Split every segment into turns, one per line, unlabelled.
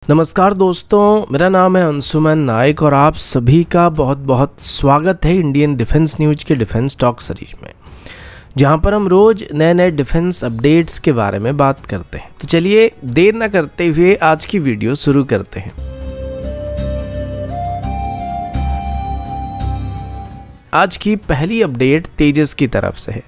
नमस्कार दोस्तों, मेरा नाम है अंशुमन नायक और आप सभी का बहुत बहुत स्वागत है इंडियन डिफेंस न्यूज के डिफेंस टॉक सीरीज में, जहां पर हम रोज नए नए डिफेंस अपडेट्स के बारे में बात करते हैं। तो चलिए देर ना करते हुए आज की वीडियो शुरू करते हैं। आज की पहली अपडेट तेजस की तरफ से है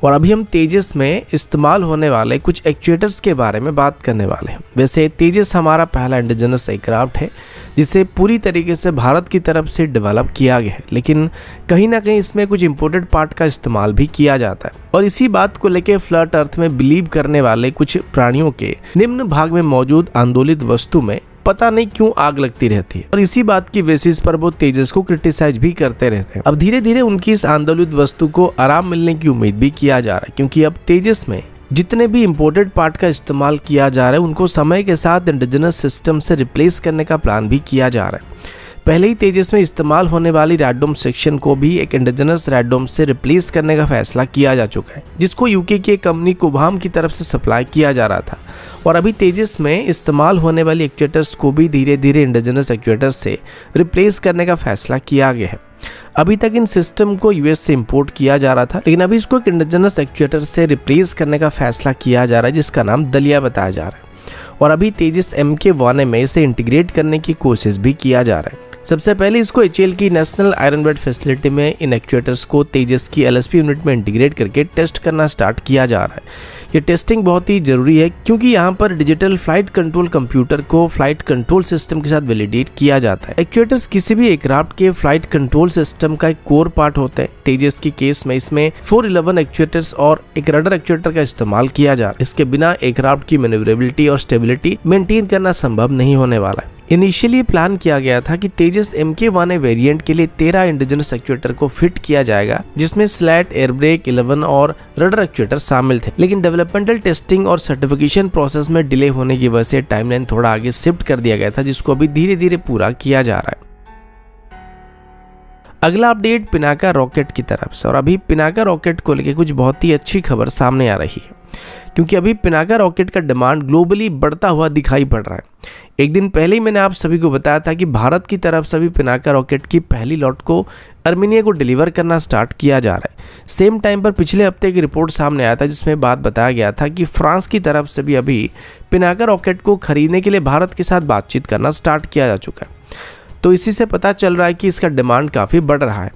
और अभी हम तेजस में इस्तेमाल होने वाले कुछ एक्चुएटर्स के बारे में बात करने वाले हैं। वैसे तेजस हमारा पहला इंडिजिनस एयरक्राफ्ट है जिसे पूरी तरीके से भारत की तरफ से डेवलप किया गया है, लेकिन कहीं ना कहीं इसमें कुछ इंपोर्टेड पार्ट का इस्तेमाल भी किया जाता है और इसी बात को लेकर फ्लैट अर्थ में बिलीव करने वाले कुछ प्राणियों के निम्न भाग में मौजूद आंदोलित वस्तु में पता नहीं क्यों आग लगती रहती है और इसी बात की बेसिस पर वो तेजस को क्रिटिसाइज भी करते रहते हैं। अब धीरे धीरे उनकी इस आंदोलित वस्तु को आराम मिलने की उम्मीद भी किया जा रहा है, क्योंकि अब तेजस में जितने भी इंपोर्टेड पार्ट का इस्तेमाल किया जा रहा है उनको समय के साथ इंडिजिनस सिस्टम से रिप्लेस करने का प्लान भी किया जा रहा है। पहले ही तेजस में इस्तेमाल होने वाली रैडोम सेक्शन को भी एक इंडिजिनस रैडोम से रिप्लेस करने का फैसला किया जा चुका है, जिसको यूके की कंपनी कुभाम की तरफ से सप्लाई किया जा रहा था और अभी तेजस में इस्तेमाल होने वाली एक्चुएटर्स को भी धीरे धीरे इंडिजिनस एक्चुएटर्स से रिप्लेस करने का फैसला किया गया है। अभी तक इन सिस्टम को यूएस से इंपोर्ट किया जा रहा था, लेकिन अभी इसको एक इंडिजिनस एक्चुएटर से रिप्लेस करने का फैसला किया जा रहा है, जिसका नाम दलिया बताया जा रहा है और अभी तेजस MK1 में इसे इंटीग्रेट करने की कोशिश भी किया जा रहा है। सबसे पहले इसको HAL की नेशनल आयरन बेड फैसिलिटी में इन एक्चुएटर्स को तेजस की LSP यूनिट में इंटीग्रेट करके टेस्ट करना स्टार्ट किया जा रहा है। ये टेस्टिंग बहुत ही जरूरी है, क्योंकि यहाँ पर डिजिटल फ्लाइट कंट्रोल कंप्यूटर को फ्लाइट कंट्रोल सिस्टम के साथ वैलिडेट किया जाता है। एक्चुएटर्स किसी भी एयरक्राफ्ट के फ्लाइट कंट्रोल सिस्टम का एक कोर पार्ट होता है। तेजस की केस में इसमें 411 एक्चुएटर्स और एक रडर एक्चुएटर का इस्तेमाल किया जा रहा है। इसके बिना एयरक्राफ्ट की मैन्युवरेबिलिटी और स्टेबिलिटी मेंटेन करना संभव नहीं होने वाला है। इनिशियली प्लान किया गया था कि तेजस MK1 वेरिएंट के लिए 13 इंडिजिनस एक्चुएटर को फिट किया जाएगा, जिसमें स्लैट, एयर ब्रेक 11 और रडर एक्चुएटर शामिल थे, लेकिन डेवलपमेंटल टेस्टिंग और सर्टिफिकेशन प्रोसेस में डिले होने की वजह से टाइमलाइन थोड़ा आगे शिफ्ट कर दिया गया था, जिसको अभी धीरे धीरे पूरा किया जा रहा है। अगला अपडेट पिनाका रॉकेट की तरफ से और अभी पिनाका रॉकेट को लेकर कुछ बहुत ही अच्छी खबर सामने आ रही है, क्योंकि अभी पिनाका रॉकेट का डिमांड ग्लोबली बढ़ता हुआ दिखाई पड़ रहा है। एक दिन पहले ही मैंने आप सभी को बताया था कि भारत की तरफ से भी पिनाका रॉकेट की पहली लॉट को अर्मेनिया को डिलीवर करना स्टार्ट किया जा रहा है। सेम टाइम पर पिछले हफ्ते की रिपोर्ट सामने आया था, जिसमें बात बताया गया था कि फ्रांस की तरफ से भी अभी पिनाका रॉकेट को खरीदने के लिए भारत के साथ बातचीत करना स्टार्ट किया जा चुका है। तो इसी से पता चल रहा है कि इसका डिमांड काफ़ी बढ़ रहा है।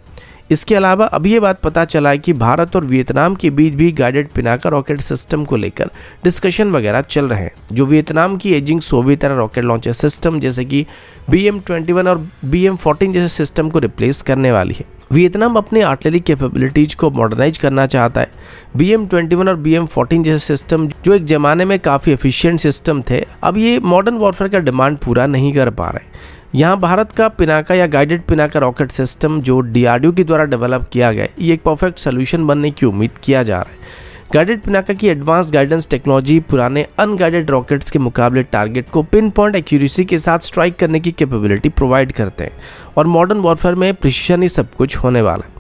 इसके अलावा अभी ये बात पता चला है कि भारत और वियतनाम के बीच भी गाइडेड पिनाका रॉकेट सिस्टम को लेकर डिस्कशन वगैरह चल रहे हैं, जो वियतनाम की ageing Soviet era rocket launcher system जैसे कि BM-21 और BM-14 जैसे सिस्टम को रिप्लेस करने वाली है। वियतनाम अपने आर्टिलरी कैपेबिलिटीज को मॉडर्नाइज करना चाहता है। BM-21 और BM-14 जैसे सिस्टम जो एक ज़माने में काफ़ी एफिशिएंट सिस्टम थे, अब ये मॉडर्न वॉरफेयर का डिमांड पूरा नहीं कर पा रहे। यहाँ भारत का पिनाका या गाइडेड पिनाका रॉकेट सिस्टम जो DRDO के द्वारा डेवलप किया गया है, ये एक परफेक्ट सोल्यूशन बनने की उम्मीद किया जा रहा है। गाइडेड पिनाका की एडवांस गाइडेंस टेक्नोलॉजी पुराने अनगाइडेड रॉकेट्स के मुकाबले टारगेट को पिन पॉइंट एक्यूरेसी के साथ स्ट्राइक करने की कैपेबिलिटी प्रोवाइड करते हैं और मॉडर्न वॉरफेयर में प्रिसिशन ही सब कुछ होने वाला है।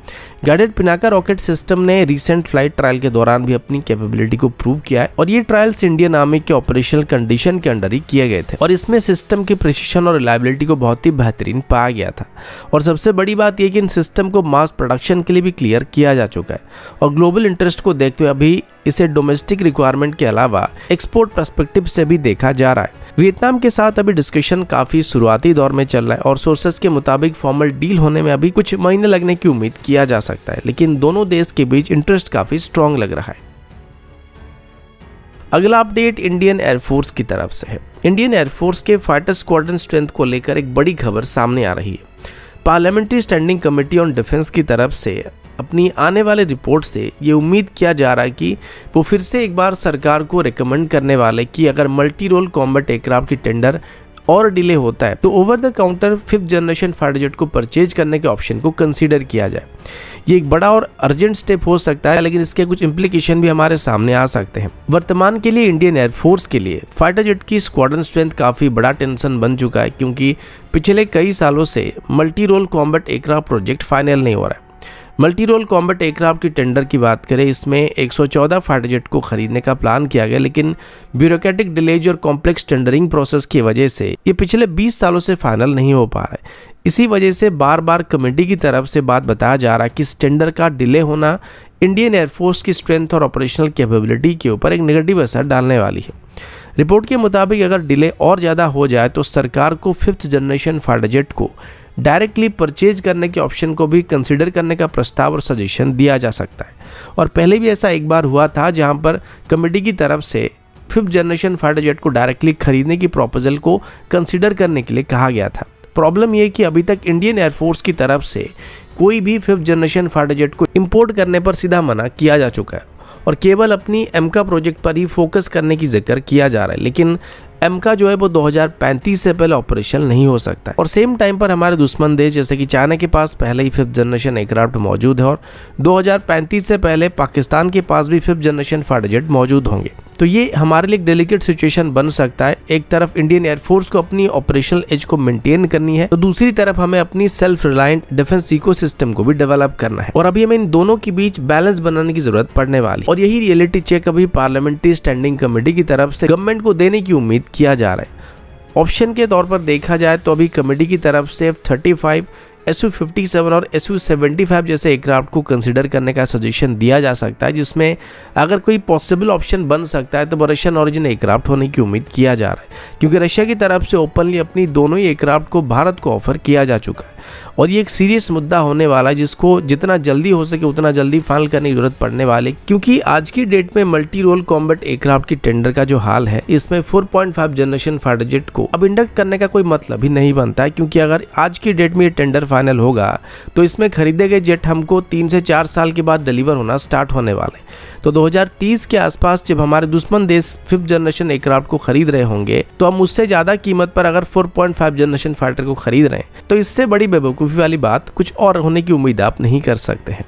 गाइडेड पिनाका रॉकेट सिस्टम ने रिसेंट फ्लाइट ट्रायल के दौरान भी अपनी कैपेबिलिटी को प्रूव किया है और ये ट्रायल्स इंडियन आर्मी के ऑपरेशनल कंडीशन के अंडर ही किए गए थे और इसमें सिस्टम की प्रिसिशन और रिलायबिलिटी को बहुत ही बेहतरीन पाया गया था। और सबसे बड़ी बात यह कि इन सिस्टम को मास प्रोडक्शन के लिए भी क्लियर किया जा चुका है और ग्लोबल इंटरेस्ट को देखते हुए अभी इसे डोमेस्टिक रिक्वायरमेंट के अलावा एक्सपोर्ट पर्सपेक्टिव से भी देखा जा रहा है। वियतनाम के साथ अभी डिस्कशन काफी शुरुआती दौर में चल रहा है और सोर्सेस के मुताबिक फॉर्मल डील होने में अभी कुछ महीने लगने की उम्मीद किया जा सकता है, लेकिन दोनों देश के बीच इंटरेस्ट काफी स्ट्रांग लग रहा है। अगला अपडेट इंडियन एयरफोर्स की तरफ से है। इंडियन एयरफोर्स के फाइटर स्क्वाड्रन स्ट्रेंथ को लेकर एक बड़ी खबर सामने आ रही है। Parliamentary standing committee on defence की तरफ से अपनी आने वाले रिपोर्ट से ये उम्मीद किया जा रहा है कि वो फिर से एक बार सरकार को रिकमेंड करने वाले कि अगर मल्टी रोल कॉम्बैट एयरक्राफ्ट की टेंडर और डिले होता है तो over the counter 5th generation fighter jet को परचेज करने के ऑप्शन को कंसीडर किया जाए। ये एक बड़ा और अर्जेंट स्टेप हो सकता है, लेकिन इसके कुछ इम्प्लीकेशन भी हमारे सामने आ सकते हैं। वर्तमान के लिए इंडियन एयरफोर्स के लिए फाइटर जेट की स्क्वाड्रन स्ट्रेंथ काफ़ी बड़ा टेंशन बन चुका है, क्योंकि पिछले कई सालों से multi role combat aircraft project final नहीं हो रहा है। मल्टी रोल कॉम्बैट एयरक्राफ्ट की टेंडर की बात करें, इसमें 114 फाइटर जेट को खरीदने का प्लान किया गया, लेकिन ब्यूरोक्रेटिक डिलेज और कॉम्प्लेक्स टेंडरिंग प्रोसेस की वजह से ये पिछले 20 सालों से फाइनल नहीं हो पा रहा है। इसी वजह से बार बार कमेटी की तरफ से बात बताया जा रहा है कि इस टेंडर का डिले होना इंडियन एयरफोर्स की स्ट्रेंथ और ऑपरेशनल कैपेबिलिटी के ऊपर एक नेगेटिव असर डालने वाली है। रिपोर्ट के मुताबिक अगर डिले और ज़्यादा हो जाए तो सरकार को 5th जनरेशन फाइटर जेट को डायरेक्टली परचेज करने के ऑप्शन को भी कंसिडर करने का प्रस्ताव और सजेशन दिया जा सकता है। और पहले भी ऐसा एक बार हुआ था जहां पर कमेटी की तरफ से 5th जनरेशन फाइटर जेट को डायरेक्टली खरीदने की प्रपोजल को कंसिडर करने के लिए कहा गया था। प्रॉब्लम यह कि अभी तक इंडियन एयरफोर्स की तरफ से कोई भी 5th जनरेशन फाइटर जेट को इंपोर्ट करने पर सीधा मना किया जा चुका है और केवल अपनी एमका प्रोजेक्ट पर ही फोकस करने की जिक्र किया जा रहा है। लेकिन एमका जो है वो 2035 से पहले ऑपरेशनल नहीं हो सकता है। और सेम टाइम पर हमारे दुश्मन देश जैसे कि चाइना के पास पहले ही 5th जनरेशन एयरक्राफ्ट मौजूद है और 2035 से पहले पाकिस्तान के पास भी 5th जनरेशन फाइटर जेट मौजूद होंगे। तो ये हमारे लिए एक डेलिकेट सिचुएशन बन सकता है। एक तरफ इंडियन एयरफोर्स को अपनी ऑपरेशनल एज को मेंटेन करनी है, तो दूसरी तरफ हमें अपनी सेल्फ रिलायंट डिफेंस इकोसिस्टम को भी डेवलप करना है और अभी हमें इन दोनों के बीच बैलेंस बनाने की जरूरत पड़ने वाली है। और यही रियलिटी चेक अभी पार्लियामेंट्री स्टैंडिंग कमेटी की तरफ से गवर्नमेंट को देने की उम्मीद किया जा रहा है। ऑप्शन के तौर पर देखा जाए तो अभी कमेटी की तरफ से F-35, Su-57 और Su-75 जैसे एयरक्राफ्ट को कंसिडर करने का सजेशन दिया जा सकता है, जिसमें अगर कोई पॉसिबल ऑप्शन बन सकता है तो वो रशियन ओरिजिन एयरक्राफ्ट होने की उम्मीद किया जा रहा है, क्योंकि रशिया की तरफ से ओपनली अपनी दोनों ही एयरक्राफ्ट को भारत को ऑफर किया जा चुका है और ये एक सीरियस मुद्दा होने वाला है जिसको जितना जल्दी हो सके उतना जल्दी फाइनल करने की जरूरत पड़ने वाली, क्योंकि आज की डेट में मल्टी रोल कॉम्बैट एयरक्राफ्ट की टेंडर का जो हाल है इसमें 4.5 जनरेशन फाइटर जेट को अब इंडक्ट करने का कोई मतलब ही नहीं बनता है, क्योंकि अगर आज की डेट में ये टेंडर फाइनल होगा तो इसमें खरीदे गए जेट हमको 3 से 4 साल के बाद डिलीवर होना स्टार्ट होने वाले। तो 2030 के आसपास जब हमारे दुश्मन देश 5th जनरेशन एयरक्राफ्ट को खरीद रहे होंगे तो हम उससे ज़्यादा कीमत पर अगर 4.5 जनरेशन फाइटर को खरीद रहे हैं तो इससे बड़ी बेवकूफ़ी वाली बात कुछ और होने की उम्मीद आप नहीं कर सकते हैं।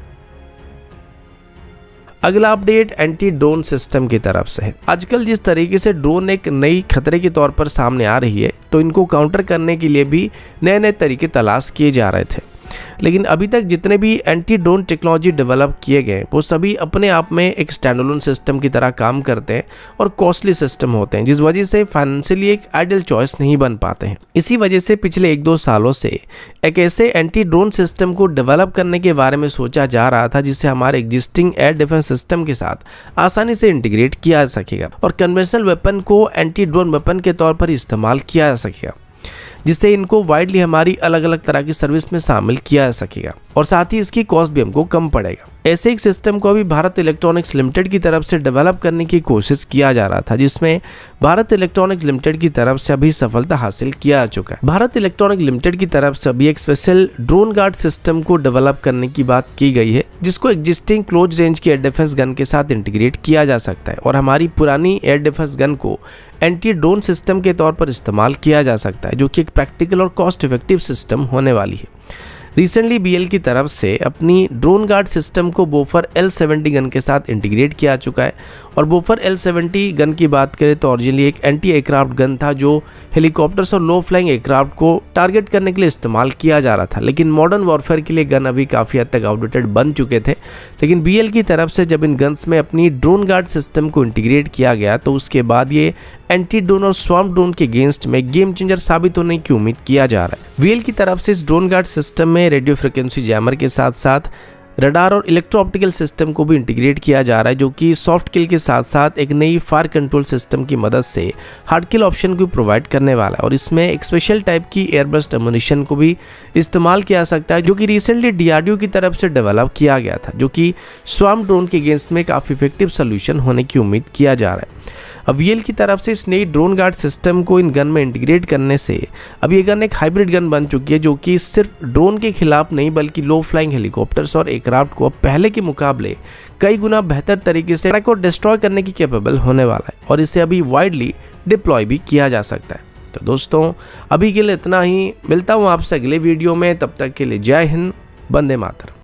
अगला अपडेट एंटी ड्रोन सिस्टम की तरफ से है। आजकल जिस तरीके से ड्रोन एक नई खतरे के तौर पर सामने आ रही है तो इनको काउंटर करने के लिए भी नए नए तरीके तलाश किए जा रहे थे, लेकिन अभी तक जितने भी एंटी ड्रोन टेक्नोलॉजी डेवलप किए गए वो सभी अपने आप में एक स्टैंडअलोन सिस्टम की तरह काम करते हैं और कॉस्टली सिस्टम होते हैं, जिस वजह से फाइनेंशियली एक आइडियल चॉइस नहीं बन पाते हैं। इसी वजह से पिछले 1-2 सालों से एक ऐसे एंटी ड्रोन सिस्टम को डेवलप करने के बारे में सोचा जा रहा था जिससे हमारे एग्जिस्टिंग एयर डिफेंस सिस्टम के साथ आसानी से इंटीग्रेट किया जा सकेगा और कन्वेंशनल वेपन को एंटी ड्रोन वेपन के तौर पर इस्तेमाल किया जा सकेगा, जिससे इनको वाइडली हमारी अलग अलग तरह की सर्विस में शामिल किया जा सकेगा और साथ ही इसकी कॉस्ट भी हमको कम पड़ेगा। ऐसे एक सिस्टम को अभी भारत इलेक्ट्रॉनिक्स लिमिटेड की तरफ से डेवलप करने की कोशिश किया जा रहा था, जिसमें भारत इलेक्ट्रॉनिक्स लिमिटेड की तरफ से अभी सफलता हासिल किया जा चुका है। भारत इलेक्ट्रॉनिक लिमिटेड की तरफ से अभी एक स्पेशल ड्रोन गार्ड सिस्टम को डेवलप करने की बात की गई है, जिसको एग्जिस्टिंग क्लोज रेंज की एयर डिफेंस गन के साथ इंटीग्रेट किया जा सकता है और हमारी पुरानी एयर डिफेंस गन को एंटी ड्रोन सिस्टम के तौर पर इस्तेमाल किया जा सकता है, जो कि एक प्रैक्टिकल और कॉस्ट इफेक्टिव सिस्टम होने वाली है। रिसेंटली बीएल की तरफ से अपनी ड्रोन गार्ड सिस्टम को बोफर L-70 गन के साथ इंटीग्रेट किया चुका है और बोफर L-70 गन की बात करें तो ओरिजिनली एक एंटी एयरक्राफ्ट गन था जो हेलीकॉप्टर्स और लो फ्लाइंग एयरक्राफ्ट को टारगेट करने के लिए इस्तेमाल किया जा रहा था, लेकिन मॉडर्न वॉरफेयर के लिए गन अभी काफ़ी हद तक आउटडेटेड बन चुके थे। लेकिन बीएल की तरफ से जब इन गन्स में अपनी ड्रोन गार्ड सिस्टम को इंटीग्रेट किया गया तो उसके बाद ये एंटी ड्रोन और स्वार्म ड्रोन के अगेंस्ट में गेम चेंजर साबित होने की उम्मीद किया जा रहा है। बीएल की तरफ से इस ड्रोन गार्ड सिस्टम में रेडियो फ्रिक्वेंसी जैमर के साथ साथ रडार और इलेक्ट्रो ऑप्टिकल सिस्टम को भी इंटीग्रेट किया जा रहा है, जो कि सॉफ्ट किल के साथ साथ एक नई फायर कंट्रोल सिस्टम की मदद से हार्ड किल ऑप्शन को प्रोवाइड करने वाला है और इसमें एक स्पेशल टाइप की एयरबस्ट एमुनिशन को भी इस्तेमाल किया जा सकता है, जो कि रिसेंटली डीआरडीओ की तरफ से डेवलप किया गया था, जो कि स्वार्म ड्रोन के अगेंस्ट में काफ़ी इफेक्टिव सोल्यूशन होने की उम्मीद किया जा रहा है। अब वीएल की तरफ से इस नई ड्रोन गार्ड सिस्टम को इन गन में इंटीग्रेट करने से अब ये गन एक हाइब्रिड गन बन चुकी है, जो कि सिर्फ ड्रोन के खिलाफ नहीं बल्कि लो फ्लाइंग हेलीकॉप्टर्स और एयरक्राफ्ट को पहले के मुकाबले कई गुना बेहतर तरीके से ट्रैक और डिस्ट्रॉय करने की कैपेबल होने वाला है और इसे अभी वाइडली डिप्लॉय भी किया जा सकता है। तो दोस्तों अभी के लिए इतना ही, मिलता हूँ आपसे अगले वीडियो में, तब तक के लिए जय हिंद, वंदे मातरम।